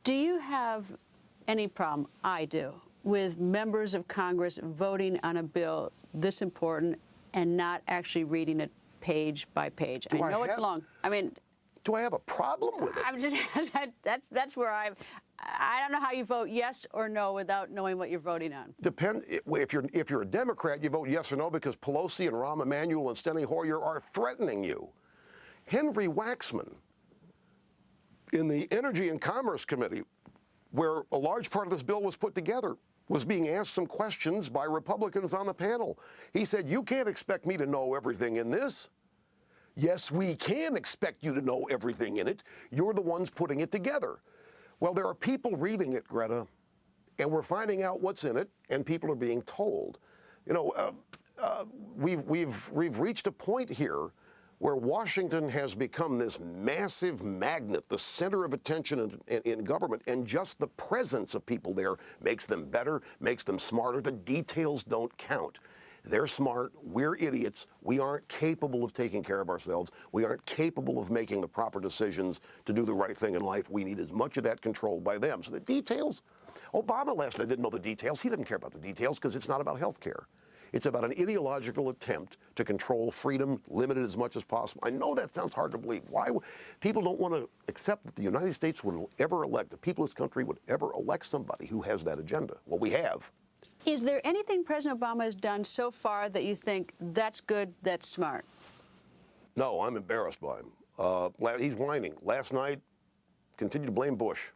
Do you have any problem, I do, with members of Congress voting on a bill this important and not actually reading it page by page? I know it's long. I mean, do I have a problem with it? I'm just that's where I don't know how you vote yes or no without knowing what you're voting on. If you're a Democrat, you vote yes or no because Pelosi and Rahm Emanuel and Steny Hoyer are threatening you. Henry Waxman in the Energy and Commerce Committee, where a large part of this bill was put together, was being asked some questions by Republicans on the panel. He said, "You can't expect me to know everything in this." Yes, we can expect you to know everything in it. You're the ones putting it together. Well, there are people reading it, Greta, and we're finding out what's in it, and people are being told. You know, we've reached a point here where Washington has become this massive magnet, the center of attention in government, and just the presence of people there makes them better, makes them smarter. The details don't count. They're smart. We're idiots. We aren't capable of taking care of ourselves. We aren't capable of making the proper decisions to do the right thing in life. We need as much of that controlled by them. So the details, Obama last night didn't know the details. He didn't care about the details because it's not about health care. It's about an ideological attempt to control freedom, limit it as much as possible. I know that sounds hard to believe. Why? People don't want to accept that the United States would ever elect, the people of this country would ever elect somebody who has that agenda. Well, we have. Is there anything President Obama has done so far that you think that's good, that's smart? No, I'm embarrassed by him. He's whining. Last night, continued to blame Bush.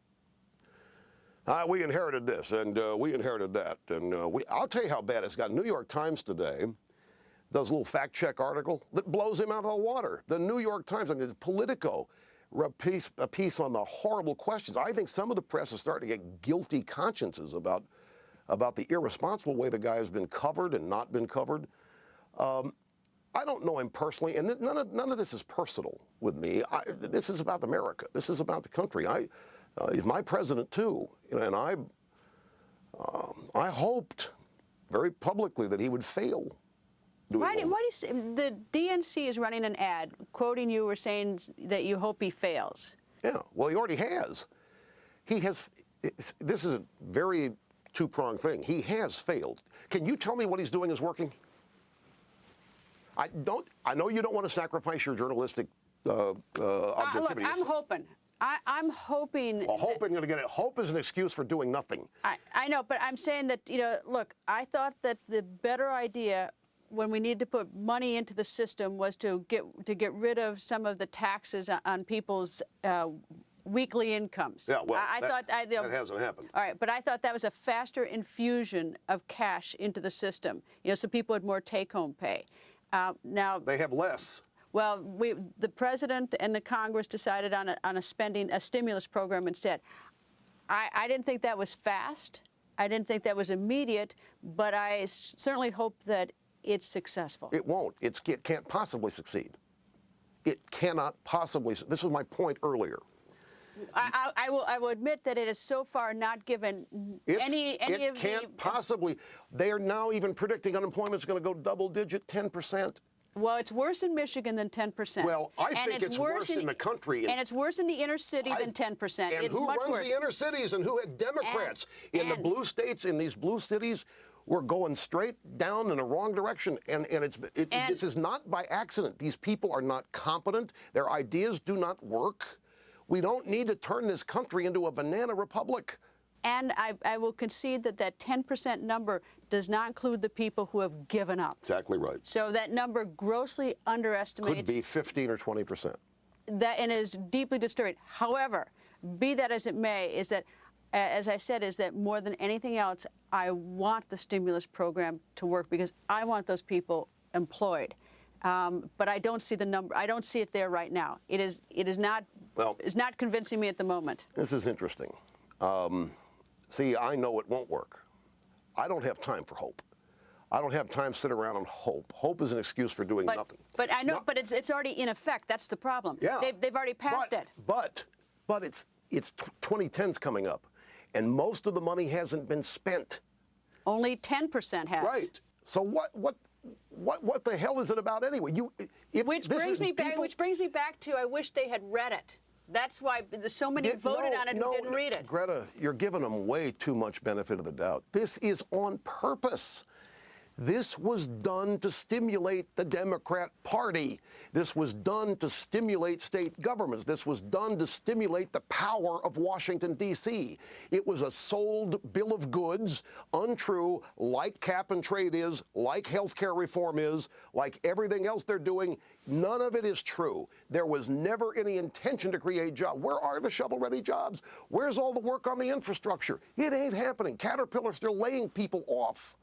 We inherited this, and we inherited that. And I'll tell you how bad it's got. New York Times today does a little fact-check article that blows him out of the water. The New York Times, I mean, Politico, a piece on the horrible questions. I think some of the press is starting to get guilty consciences about the irresponsible way the guy has been covered and not been covered. I don't know him personally, and none of this is personal with me. This is about America. This is about the country. He's my president too, you know, and I hoped very publicly that he would fail. Why do you say the DNC is running an ad quoting you or saying that you hope he fails? Yeah, well, he already has. He has. This is a very two-pronged thing. He has failed. Can you tell me what he's doing is working? I know you don't want to sacrifice your journalistic objectivity. Look, I'm hoping. I'm hoping. Well, hoping going to get it. Hope is an excuse for doing nothing. I know, but I'm saying that, you know, look, I thought that the better idea when we needed to put money into the system was to get rid of some of the taxes on people's weekly incomes. Yeah, well, that hasn't happened. All right, but I thought that was a faster infusion of cash into the system, you know, so people had more take-home pay. Now they have less. Well, the president and the Congress decided on a stimulus program instead. I didn't think that was fast. I didn't think that was immediate, but I certainly hope that it's successful. It won't. It can't possibly succeed. It cannot possibly. This was my point earlier. I will admit that it has so far not given any of the... It can't possibly. They are now even predicting unemployment is going to go double-digit, 10%. Well, it's worse in Michigan than 10%. Well, I think it's worse in the country. And it's worse in the inner city than 10%. And it's who much runs worse. the inner cities and who had Democrats? In the blue states, in these blue cities, we're going straight down in the wrong direction. And this is not by accident. These people are not competent. Their ideas do not work. We don't need to turn this country into a banana republic. And I will concede that 10% number does not include the people who have given up. Exactly right. So that number grossly underestimates. Could be 15 or 20%. And is deeply disturbing. However, be that as it may, is that, as I said, is that more than anything else, I want the stimulus program to work because I want those people employed. But I don't see the number. I don't see it there right now. It is not. Well, it's not convincing me at the moment. This is interesting. See, I know it won't work. I don't have time for hope. I don't have time to sit around and hope. Hope is an excuse for doing nothing. But I know, no, but it's already in effect. That's the problem. Yeah. They've already passed it. But it's 2010's coming up, and most of the money hasn't been spent. Only 10% has. Right. So what the hell is it about anyway? Which brings me back to I wish they had read it. That's why there's so many voted on it who didn't read it. Greta, you're giving them way too much benefit of the doubt. This is on purpose. This was done to stimulate the Democrat Party. This was done to stimulate state governments. This was done to stimulate the power of Washington, D.C. It was a sold bill of goods, untrue, like cap and trade is, like health care reform is, like everything else they're doing. None of it is true. There was never any intention to create jobs. Where are the shovel-ready jobs? Where's all the work on the infrastructure? It ain't happening. Caterpillar's still laying people off.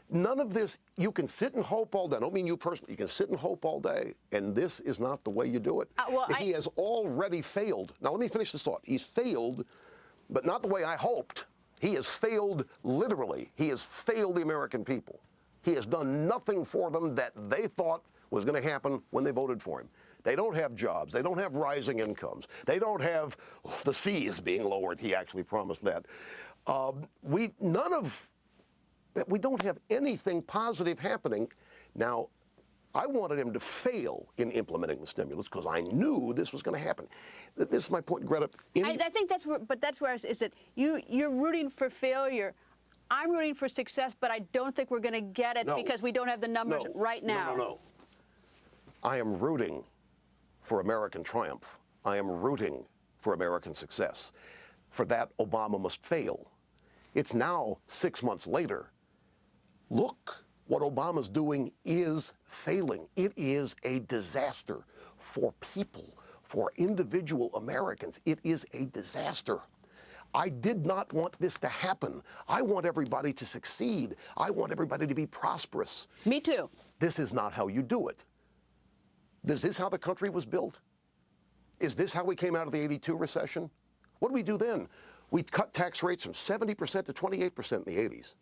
None of this, you can sit and hope all day. I don't mean you personally. You can sit and hope all day, and this is not the way you do it. He has already failed. Now, let me finish this thought. He's failed, but not the way I hoped. He has failed literally. He has failed the American people. He has done nothing for them that they thought was going to happen when they voted for him. They don't have jobs. They don't have rising incomes. They don't have the seas being lowered. He actually promised that. We don't have anything positive happening. Now, I wanted him to fail in implementing the stimulus because I knew this was going to happen. This is my point, Greta. I think that's where, but that's where is that you're rooting for failure. I'm rooting for success, but I don't think we're going to get it because we don't have the numbers right now. No. I am rooting for American triumph. I am rooting for American success. For that, Obama must fail. It's now 6 months later. Look, what Obama's doing is failing. It is a disaster for people, for individual Americans. It is a disaster. I did not want this to happen. I want everybody to succeed. I want everybody to be prosperous. Me too. This is not how you do it. Is this how the country was built? Is this how we came out of the '82 recession? What did we do then? We cut tax rates from 70% to 28% in the '80s.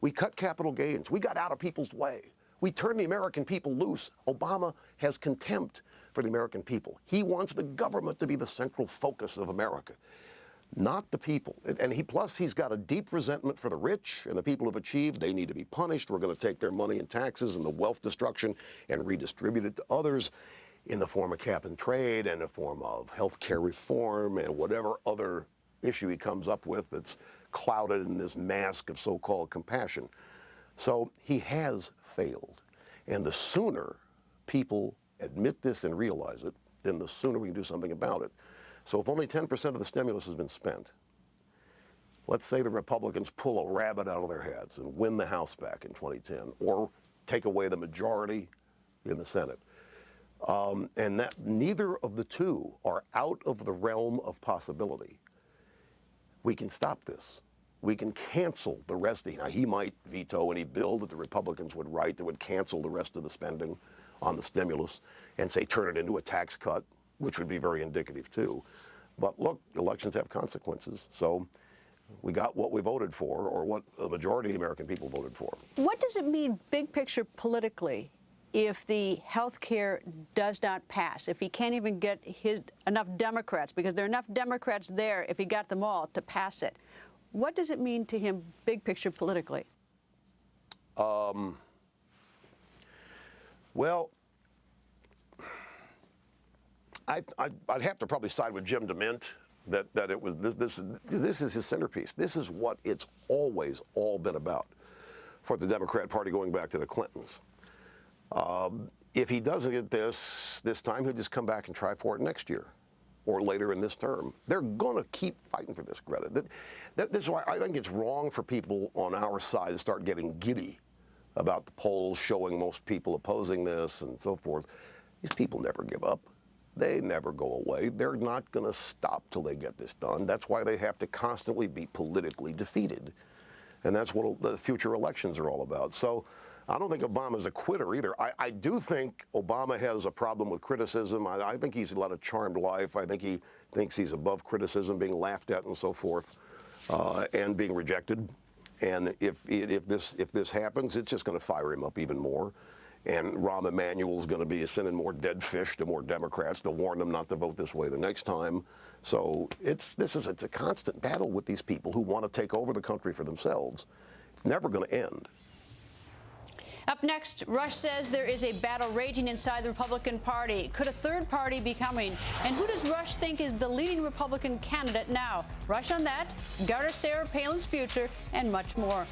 We cut capital gains. We got out of people's way. We turned the American people loose. Obama has contempt for the American people. He wants the government to be the central focus of America, not the people. And plus he's got a deep resentment for the rich and the people who've achieved. They need to be punished. We're going to take their money and taxes and the wealth destruction and redistribute it to others in the form of cap and trade and the form of health care reform and whatever other issue he comes up with that's clouded in this mask of so-called compassion. So he has failed. And the sooner people admit this and realize it, then the sooner we can do something about it. So if only 10% of the stimulus has been spent, let's say the Republicans pull a rabbit out of their hats and win the House back in 2010, or take away the majority in the Senate, and that neither of the two are out of the realm of possibility, we can stop this. We can cancel the rest of it. Now, he might veto any bill that the Republicans would write that would cancel the rest of the spending on the stimulus and say turn it into a tax cut, which would be very indicative too. But look, elections have consequences. So we got what we voted for, or what the majority of the American people voted for. What does it mean, big picture politically, if the health care does not pass, if he can't even get enough Democrats, because there are enough Democrats there, if he got them all, to pass it? What does it mean to him, big picture politically? Well, I'd have to probably side with Jim DeMint that it was this is his centerpiece. This is what it's always all been about for the Democrat Party going back to the Clintons. If he doesn't get this time, he'll just come back and try for it next year or later in this term. They're going to keep fighting for this, Greta. This is why I think it's wrong for people on our side to start getting giddy about the polls showing most people opposing this and so forth. These people never give up. They never go away. They're not going to stop till they get this done. That's why they have to constantly be politically defeated. And that's what the future elections are all about. So I don't think Obama's a quitter either. I do think Obama has a problem with criticism. I think he's led a charmed life. I think he thinks he's above criticism, being laughed at and so forth, and being rejected. And if this happens, it's just going to fire him up even more. And Rahm Emanuel's going to be sending more dead fish to more Democrats to warn them not to vote this way the next time. So it's a constant battle with these people who want to take over the country for themselves. It's never going to end. Up next, Rush says there is a battle raging inside the Republican Party. Could a third party be coming? And who does Rush think is the leading Republican candidate now? Rush on that, Governor Sarah Palin's future, and much more.